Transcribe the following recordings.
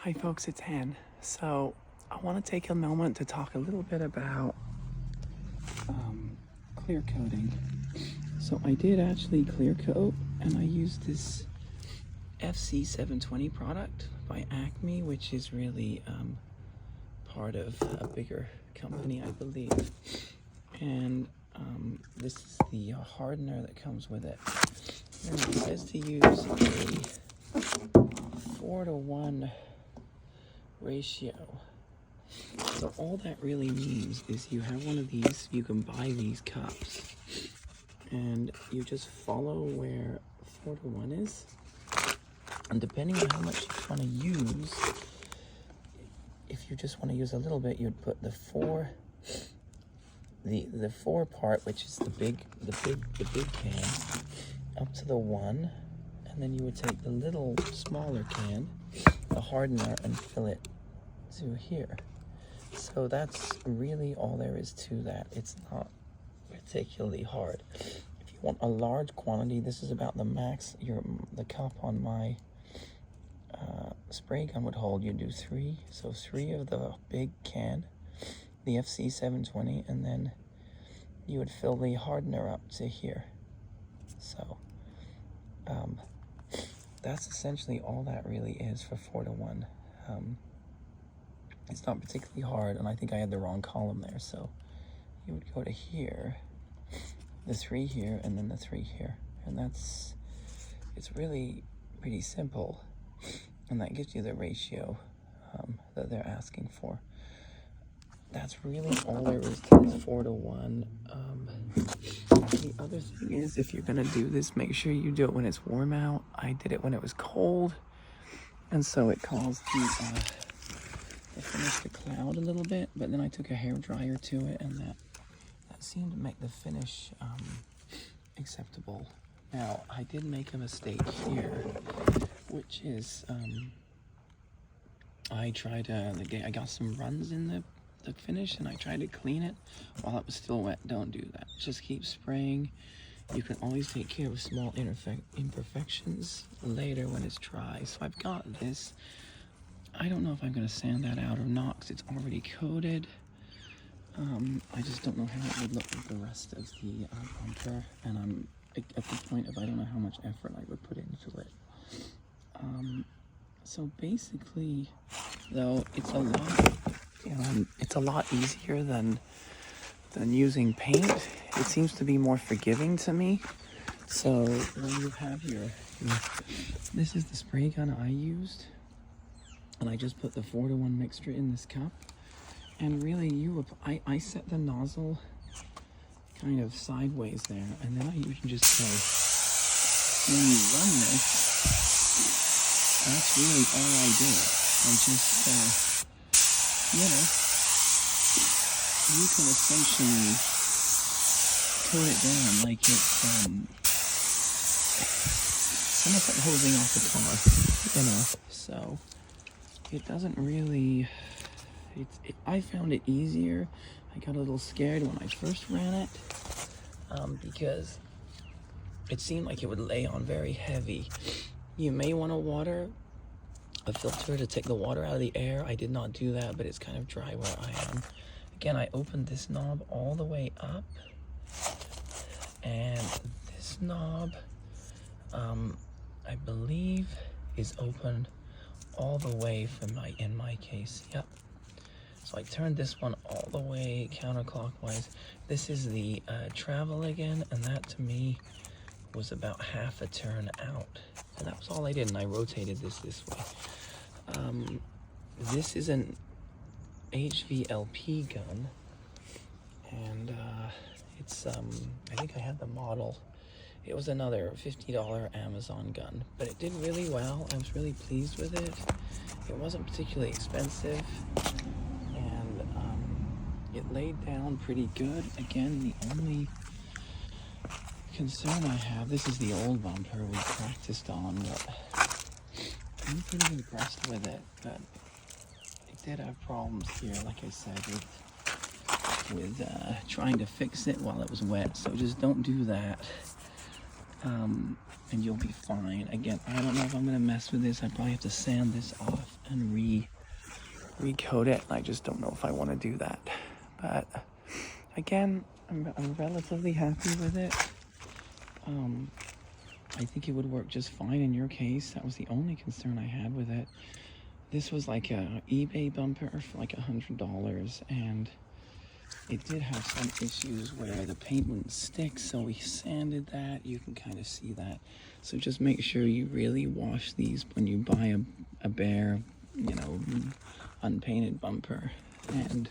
Hi folks, it's Han. So I want to take a moment to talk a little bit about clear coating. So I did actually clear coat, and I used this FC720 product by Acme, which is really part of a bigger company, I believe. And this is the hardener that comes with it. And it says to use a 4-to-1 ratio. So all that really means is you have one of these, you can buy these cups, and you just follow where 4-to-1 is, and depending on how much you want to use, if you just want to use a little bit, you'd put the four part, which is the big can, up to the 1, and then you would take the little smaller can, the hardener, and fill it to here. So that's really all there is to that. It's not particularly hard. If you want a large quantity, this is about the max the cup on my spray gun would hold. You do 3, so 3 of the big can, the FC720, and then you would fill the hardener up to here. So that's essentially all that really is for 4-to-1. It's not particularly hard, and I think I had the wrong column there, so you would go to here, the 3 here, and then the 3 here, and it's really pretty simple, and that gives you the ratio that they're asking for. That's really all there is to this 4-to-1. The other thing is, if you're gonna do this, make sure you do it when it's warm out. I did it when it was cold, and so it caused the finish to cloud a little bit, but then I took a hair dryer to it, and that seemed to make the finish acceptable. Now, I did make a mistake here, which is I got some runs in the finish, and I tried to clean it while it was still wet. Don't do that. Just keep spraying. You can always take care of small imperfections later when it's dry. So I've got this. I don't know if I'm going to sand that out or not, because it's already coated. I just don't know how it would look with the rest of the bunper, and I'm at the point of I don't know how much effort I would put into it. So basically, though, it's a lot easier than using paint. It seems to be more forgiving to me. So when you have this is the spray gun I used. And I just put the 4-to-1 mixture in this cup, and really I set the nozzle kind of sideways there, and then you can just say, when you run this, that's really all I do. I just, you can essentially coat it down like it's almost like hosing off the car, so it doesn't really, I found it easier. I got a little scared when I first ran it because it seemed like it would lay on very heavy. You may want to water a filter to take the water out of the air. I did not do that, but it's kind of dry where I am. Again, I opened this knob all the way up, and this knob, I believe, is open all the way in my case. Yep. So I turned this one all the way counterclockwise. This is the travel again, and that to me was about half a turn out, and that was all I did, and I rotated this way. This is an HVLP gun, and it's I think I had the model. It was another $50 Amazon gun, but it did really well. I was really pleased with it. It wasn't particularly expensive, and it laid down pretty good. Again, the only concern I have, this is the old bumper we practiced on, but I'm pretty impressed with it, but it did have problems here, like I said, with trying to fix it while it was wet, so just don't do that. And you'll be fine. Again, I don't know if I'm going to mess with this. I probably have to sand this off. and recoat it. I just don't know if I want to do that. But again, I'm relatively happy with it. I think it would work just fine in your case. That was the only concern I had with it. This was like a eBay bumper for like $100, and it did have some issues where the paint wouldn't stick, so we sanded that. You can kind of see that. So just make sure you really wash these when you buy a bare, you know, unpainted bumper, and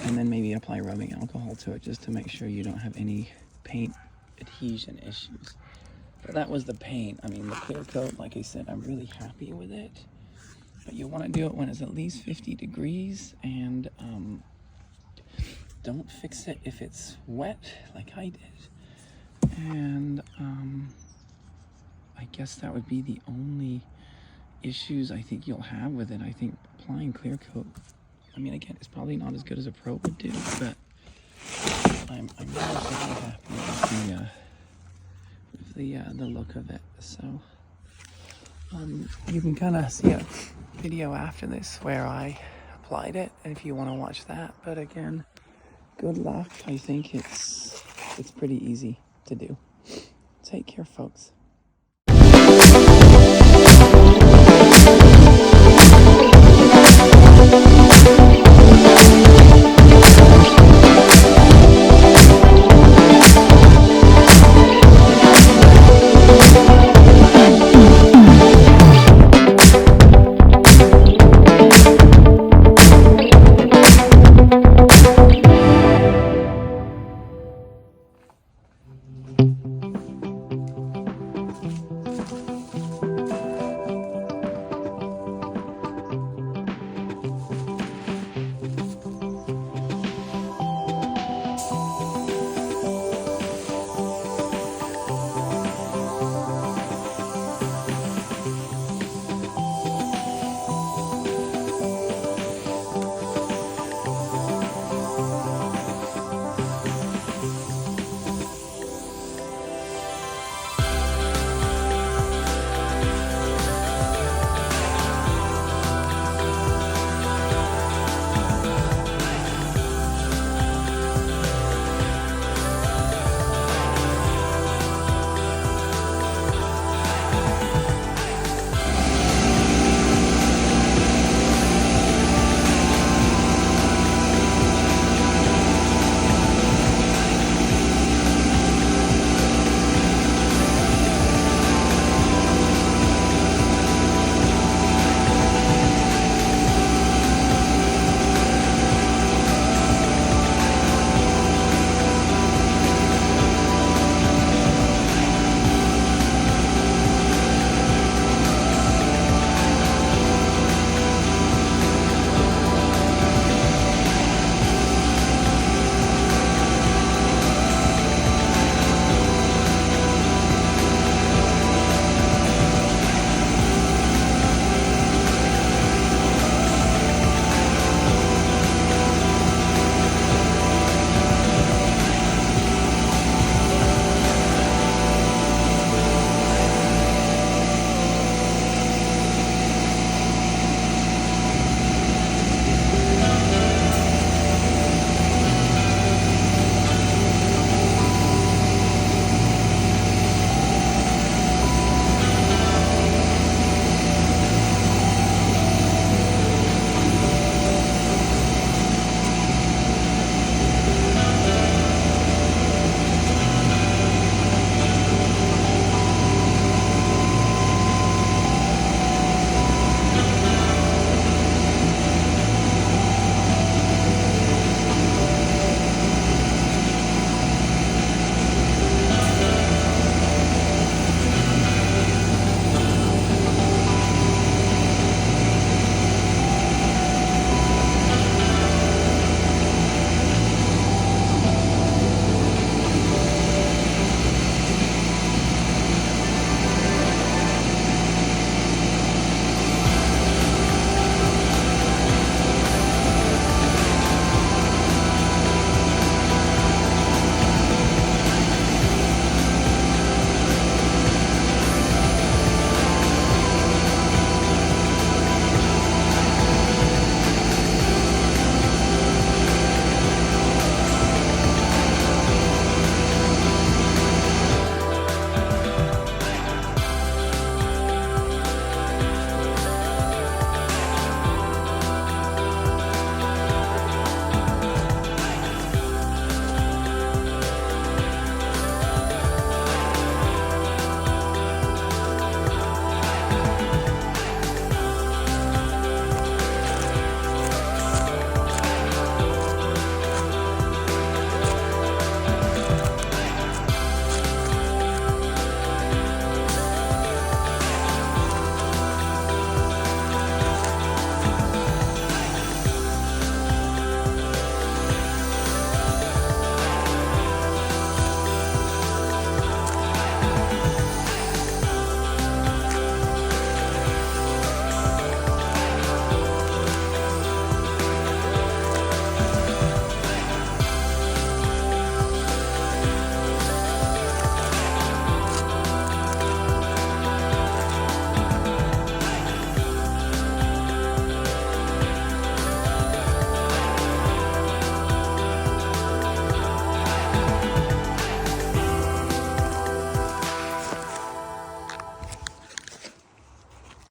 then maybe apply rubbing alcohol to it just to make sure you don't have any paint adhesion issues. But that was the paint. I mean, the clear coat, like I said, I'm really happy with it. But you want to do it when it's at least 50 degrees, and don't fix it if it's wet like I did. And I guess that would be the only issues I think you'll have with it. I think applying clear coat, I mean, again, it's probably not as good as a pro would do, but I'm relatively happy with the look of it. So you can kind of see a video after this where I applied it, if you want to watch that. But again, good luck. I think it's pretty easy to do. Take care, folks.